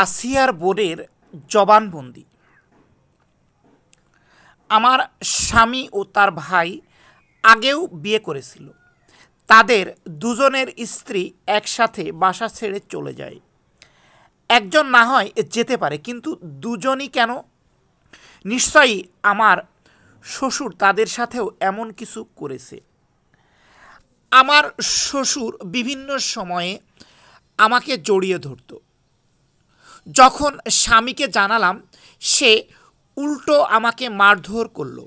আসিয়ার বোনের জবানবন্দি। আমার স্বামী ও তার ভাই আগেও বিয়ে করেছিল। তাদের দুজনের স্ত্রী একসাথে বাসা ছেড়ে চলে যায়। একজন না হয় যেতে পারে, কিন্তু দুজনই কেন? নিশ্চয়ই আমার শ্বশুর তাদের সাথেও এমন কিছু করেছে। আমার শ্বশুর বিভিন্ন সময়ে আমাকে জড়িয়ে ধরত। যখন স্বামীকে জানালাম, সে উল্টো আমাকে মারধর করল।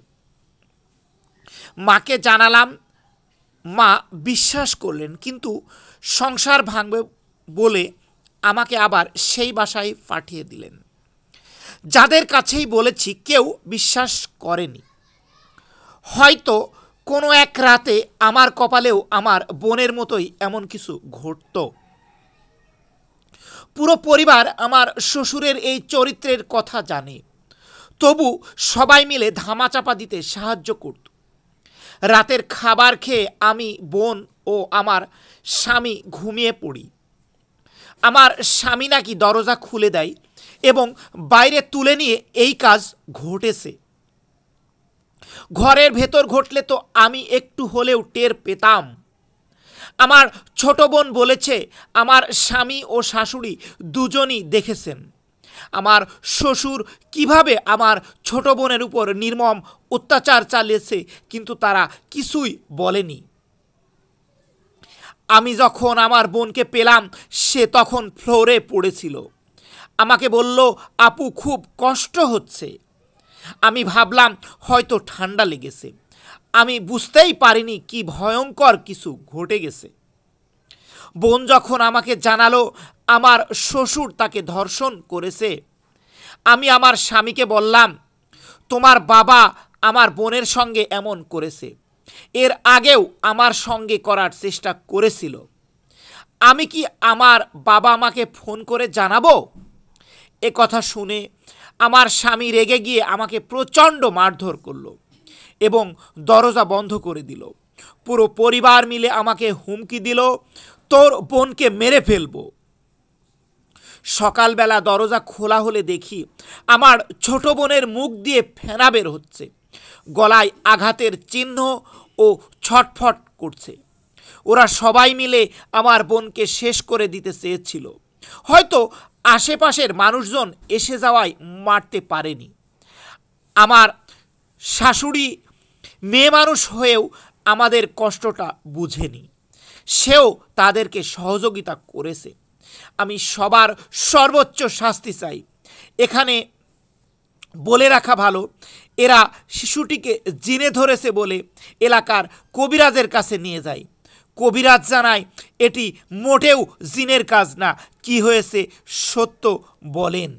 মাকে জানালাম, মা বিশ্বাস করলেন, কিন্তু সংসার ভাঙবে বলে আমাকে আবার সেই বাসায় পাঠিয়ে দিলেন। যাদের কাছেই বলেছি কেউ বিশ্বাস করেনি। হয়তো কোনো এক রাতে আমার কপালেও আমার বোনের মতোই এমন কিছু ঘটত। পুরো পরিবার আমার শ্বশুরের এই চরিত্রের কথা জানে, তবু সবাই মিলে ধামাচাপা দিতে সাহায্য করত। রাতের খাবার খেয়ে আমি, বোন ও আমার স্বামী ঘুমিয়ে পড়ি। আমার স্বামী নাকি দরজা খুলে দেয় এবং বাইরে তুলে নিয়ে এই কাজ ঘটেছে। ঘরের ভেতর ঘটলে তো আমি একটু হলেও টের পেতাম। আমার ছোট বোন বলেছে আমার স্বামী ও শাশুড়ি দুজনই দেখেছেন আমার শ্বশুর কিভাবে আমার ছোট বোনের উপর নির্মম অত্যাচার চালিয়েছে, কিন্তু তারা কিছুই বলেনি। আমি যখন আমার বোনকে পেলাম, সে তখন ফ্লোরে পড়েছিল। আমাকে বলল, আপু খুব কষ্ট হচ্ছে। আমি ভাবলাম হয়তো ঠান্ডা লেগেছে। আমি বুঝতেই পারিনি কি ভয়ঙ্কর কিছু ঘটে গেছে। বোন যখন আমাকে জানালো আমার শ্বশুর তাকে ধর্ষণ করেছে, আমি আমার স্বামীকে বললাম, তোমার বাবা আমার বোনের সঙ্গে এমন করেছে, এর আগেও আমার সঙ্গে করার চেষ্টা করেছিল। আমি কি আমার বাবা মাকে ফোন করে জানাবো? এ কথা শুনে আমার স্বামী রেগে গিয়ে আমাকে প্রচণ্ড মারধর করলো এবং দরজা বন্ধ করে দিল। পুরো পরিবার মিলে আমাকে হুমকি দিল, তোর বোনকে মেরে ফেলবো। সকালবেলা দরজা খোলা হলে দেখি আমার ছোট বোনের মুখ দিয়ে ফেনা বের হচ্ছে, গলায় আঘাতের চিহ্ন ও ছটফট করছে। ওরা সবাই মিলে আমার বোনকে শেষ করে দিতে চেয়েছিল। হয়তো আশেপাশের মানুষজন এসে যাওয়ায় মারতে পারেনি। আমার শাশুড়ি মেয়ে মানুষ হয়েও আমাদের কষ্টটা বুঝেনি, সেও তাদেরকে সহযোগিতা করেছে। আমি সবার সর্বোচ্চ শাস্তি চাই। এখানে বলে রাখা ভালো, এরা শিশুটিকে জিনে ধরেছে বলে এলাকার কবিরাজের কাছে নিয়ে যায়। কবিরাজ জানায় এটি মোটেও জিনের কাজ না। কি হয়েছে সত্য বলেন।